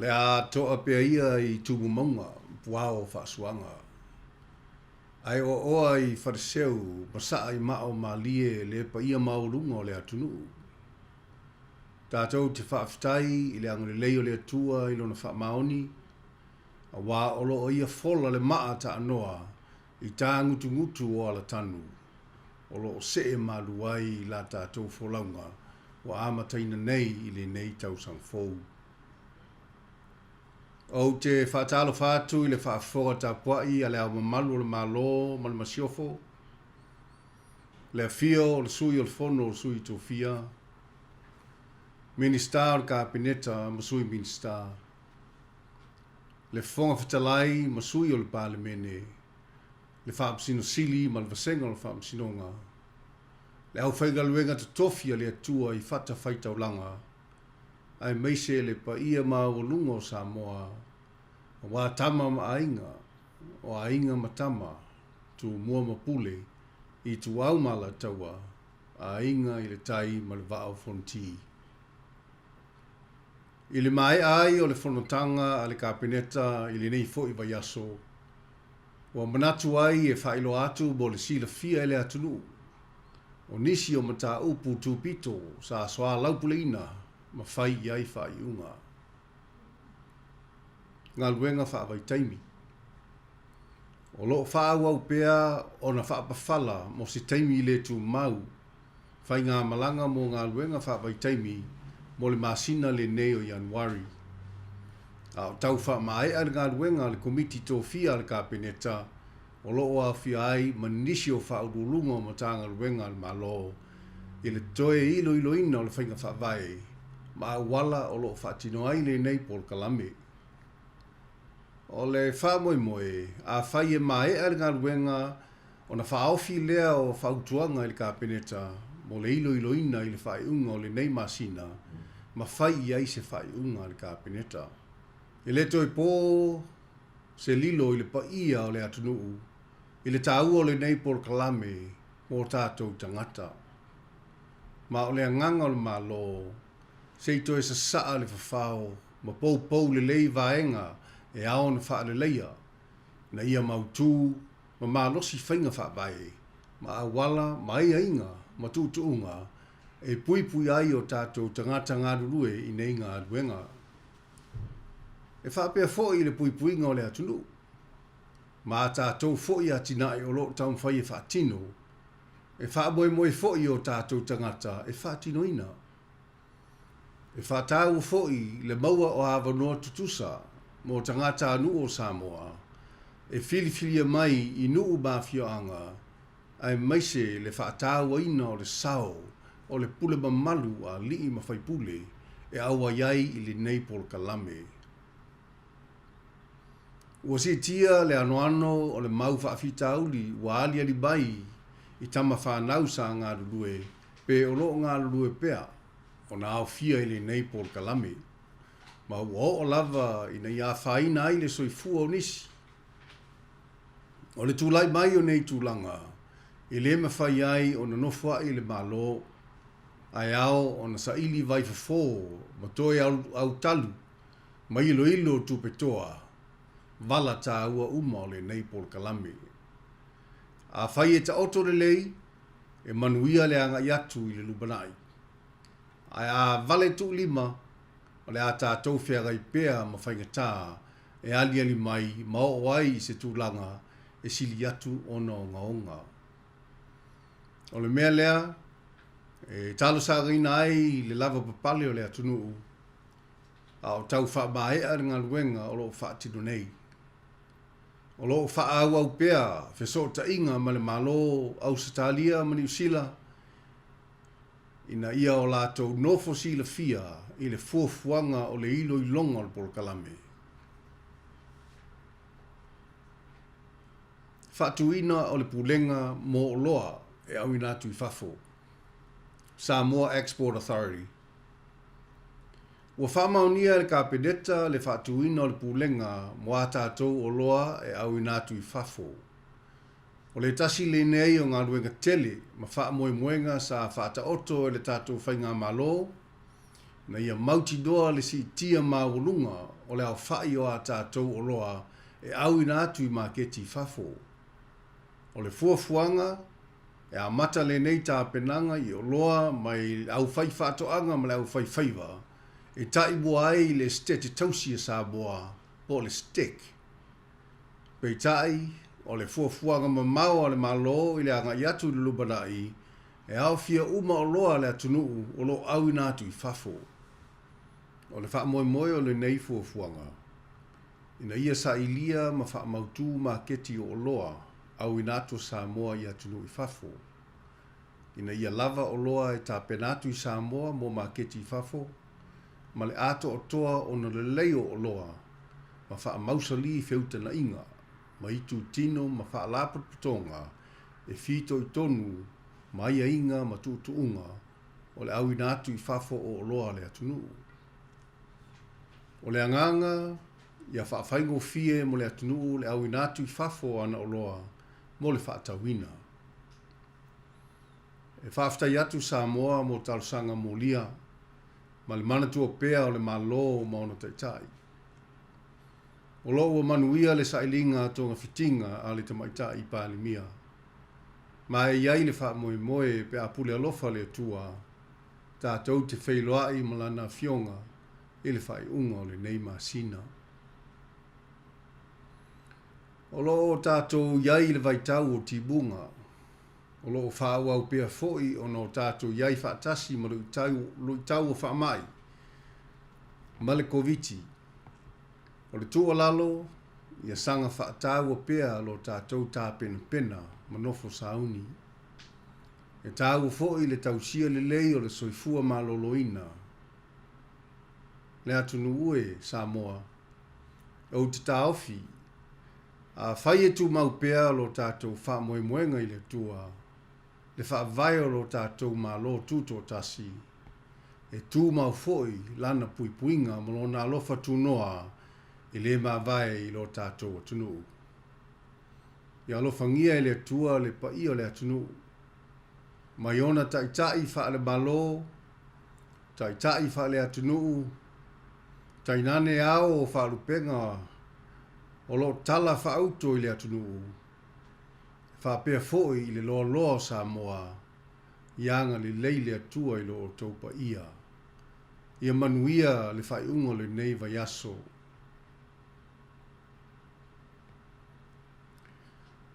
Le a toa pea ia I tumu maunga, puao whaasuanga. Ai o oa I whareseu, masaa I mao malie le pa ia maurunga o le ATUNU'U. Tātou te whaafitai I le angole leo le atua I lona whaamaoni, a wā olo o ia fola le maa ta anoa I tā ngutu o ala tanu. Olo o se e maluai la tātou folaunga, wa amataina nei I le nei tau sang fou. O te whaatalo whātu I le whaafoga tā puai a le au mamalu o le malo, ma le Iosefo. Le Afio, o le sui o le fono, o le sui tō fia. Minister o le kāpeneta, ma sui minister. Le fonga whatalai, ma sui o le Palemia. Le whaapasino sili, ma le vasenga o le whaapasinonga. Le au whaigaluenga te tofia le atua I whata whaitaulanga. Ai meise le pa ia ma o lungo Samoa. Wa tama ma ainga, o ainga ma tama, tu mua ma pule, I tu au mala taua, ainga I le tai ma le vao fonti. I le mai ai o le fonotanga a le kāpeneta I le nei fo I vaiaso. Wa manatu ai e whailo atu bo le SILAFIA le ATUNU'U. O nisi o MATΑ'UPU tūpito sa soa laupuleina ma whai iai whai unga. Ngā luenga whaawai taimi. O loo whaau au pea o na whaapawhala mo si taimi I le tu mau. Whai ngā malanga mo ngā luenga whaawai taimi mo le masina le neo Ianuari. Au tau wha mai ar ngā luenga le komiti tō fia le kāpeneta o loo a fia ai manisi o whaurulunga mo tā ngā luenga le malo. I le toe ilo ina o le whainga whaawai. Ma wala o loo whaatino ai le nei pol kalame. O le whamoe a whai e mai ar ngā ruenga o na whaofi lea o whautuanga I le kāpeneta mo le ilo ina I le whai unga o le nei masina ma whai iai se whai unga le kāpeneta. I le toi pō se lilo I le paia o le ATUNU'U I le tāua o le nei por kalame mo tātou tangata. Ma o le anganga o le malo se I toi sa saa le whawhao ma pou le lei vaenga e ao na whaaleleia, na ia mautu, ma malosi whainga whaavai, ma awala, ma ia inga, ma tūtuunga, e pui ai o tātou tangata ngā rurue I nei ngā ruenga. E whaapea fōi le pui ngā o le ATUNU'U, ma tātou fōi a tinai o lo taun whai e whaatino, e whaamoe fōi o tātou tangata e whaatino ina. E whaatau fōi le maua o awanoa tutusa, mo tangata anu o Samoa, e filifilia mai I nuu mafioanga, ai maise le whaataua ina o le sao, o le pule mamalu a lii mawhaipule, e aua iai I le nei pol kalame. Ua si tia le anoano o le mau whaafitauli, wa ali ali bai, I tama whanau sa ngā rurue, pe o lo ngā rurue pea, o na au fia I le nei pol kalame. Ma o lava ina ia whaina ai le soifua o nisi. O le tūlai mai o nei tūlanga, I le mawhai ai o na nofua I le malo, ai ao o na saili vai fafo, ma toi au talu, ma ilo tūpetoa, vala tā ua uma o le nei pol kalame. A whai e ta oto le lei, e manuia le anga iatu I le lubanai. Ai a vale tu lima, o le a tātou whiagai pēa ma whaingatā e ali mai ma o ai I se tūlanga e sili atu ona o ngaonga. O le mea lea, e talo sāgaina ai le lava papale o le ATUNU'U, a o tau whaamae ar ngā luenga o loo whaatino nei. O loo whaau au pēa, whesota inga ma le malo au Satalia ma New Zealand, ina ia o lātou nofo SILAFIA I le fuafuanga o le ilo I longa o le polokalame. Whatuina o le pulenga mo o loa e au inatu I fafo. Samoa Export Authority. Ua whamaunia le kāpeneta le whatuina o le pulenga mo a tātou o loa e au inatu I fafo. O le tasi le nei o ngā ruenga tele, ma wha moenga sa whaata oto e le tātou whainga malo, na ia mauti doa le si tia maulunga o le au whai o a tātou o loa e au ina atu I maketi fafo. O le fuafuanga e a mata le nei tā penanga I o loa mai au whai whātoanga ma le au whai whaiva e tai bua ai le stete tausia sa boa po le stick. Pei tai o le fuafuanga mamau o le malo I le anga iatu le lubanai e au fia uma o loa le ATUNU'U o lo au ina atu I fafo. O le wha moe moe o le nei fuafuanga. Ina ia sa ilia ma wha mautu ma keti o loa au ina atu Samoa I ATUNU'U I fafo. Ina ia lava o loa e tā penatu I Samoa mo ma keti I fafo. Ma le ato o toa o na le leo o loa ma wha mausali I feuta na inga. Ma itu tino ma wha laput putonga e fito I tonu ma ia inga ma tuutuunga o le au ina atu I fafo o loa le ATUNU'U. O le anganga ia whaafaingo fie mo le ATUNU'U le au ina atu I fafo ana o loa mo le whaatawina. E whaaftai atu Samoa mo talusanga mo lia ma le manatua pea o le malo ma ono taitai. O lo ua manuia le sailinga tonga fitinga a le tamaitai I Palemia. Ma e iai le wha moe moe pe a pule alofa le atua tātou te whailoai ma lana Afioga I le whai unga o le nei masina. O lo tātou iai le vaitau o tibunga. O lo whaua au pea foi o no tātou iai whaatasi ma lui tau o whaamai. Ma le koviti. O le tualalo, ia sanga whaatau o pea lo tātou tā pena ma nofo sauni. E tāu foi le tausia le lei o le soifua ma loloina. Le ATUNU'U e Samoa. O te taofi. A whai e tu mau pea lo tātou wha moe moenga I le tua. Le wha vai o lo tātou ma lo tuto tasi. E tu mau foi lana puipuinga ma lo na alofa tu noa I le ma vai I lo tātou ATUNU'U. Ia alofa ngia I le tua le pai o le ATUNU'U. Mai ona taitai wha le malo, taitai wha le ATUNU'U, tainane ao o wha lupenga o lo tala wha auto I le ATUNU'U. Wha pea foi I le loa loa Samoa, ianga le leile atua I lo o taupa ia. Ia manuia le whai ungo le nei vai aso.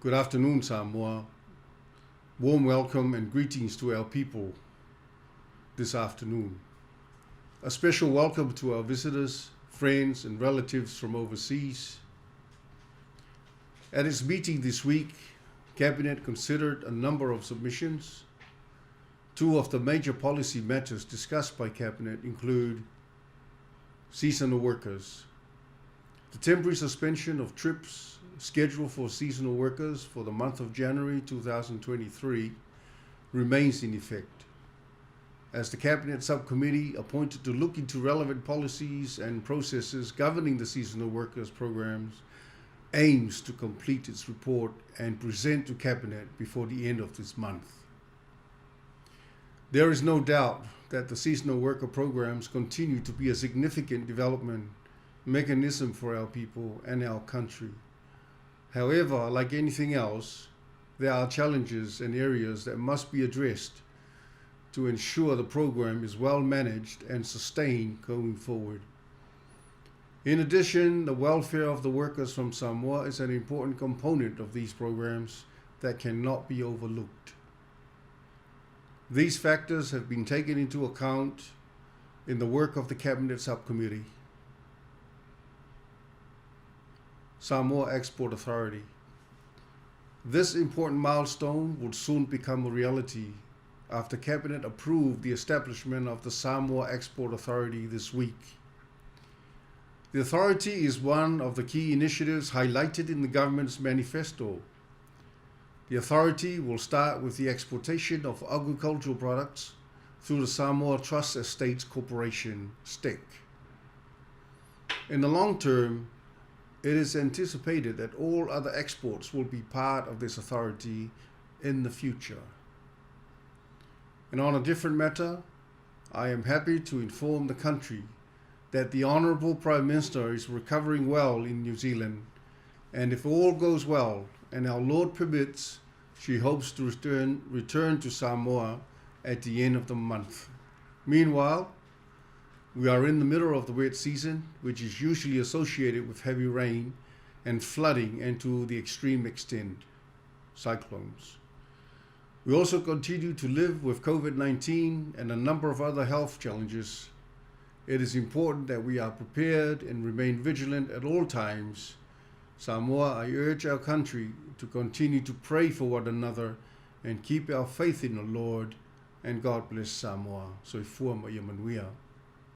Good afternoon, Samoa. Warm welcome and greetings to our people this afternoon. A special welcome to our visitors, friends and relatives from overseas. At its meeting this week, Cabinet considered a number of submissions. Two of the major policy matters discussed by Cabinet include seasonal workers. The temporary suspension of trips scheduled for seasonal workers for the month of January 2023 remains in effect, as the Cabinet Subcommittee appointed to look into relevant policies and processes governing the seasonal workers programs aims to complete its report and present to Cabinet before the end of this month. There is no doubt that the seasonal worker programs continue to be a significant development mechanism for our people and our country. However, like anything else, there are challenges and areas that must be addressed to ensure the program is well managed and sustained going forward. In addition, the welfare of the workers from Samoa is an important component of these programs that cannot be overlooked. These factors have been taken into account in the work of the Cabinet Subcommittee. Samoa Export Authority. This important milestone would soon become a reality after Cabinet approved the establishment of the Samoa Export Authority this week. The authority is one of the key initiatives highlighted in the government's manifesto. The authority will start with the exportation of agricultural products through the Samoa Trust Estates Corporation, STEC. In the long term, it is anticipated that all other exports will be part of this authority in the future. And on a different matter, I am happy to inform the country that the Honourable Prime Minister is recovering well in New Zealand, and if all goes well and our Lord permits, she hopes to return to Samoa at the end of the month. Meanwhile, we are in the middle of the wet season, which is usually associated with heavy rain and flooding, and to the extreme extent, cyclones. We also continue to live with COVID-19 and a number of other health challenges. It is important that we are prepared and remain vigilant at all times. Samoa, I urge our country to continue to pray for one another and keep our faith in the Lord, and God bless Samoa. So fua mai manuia.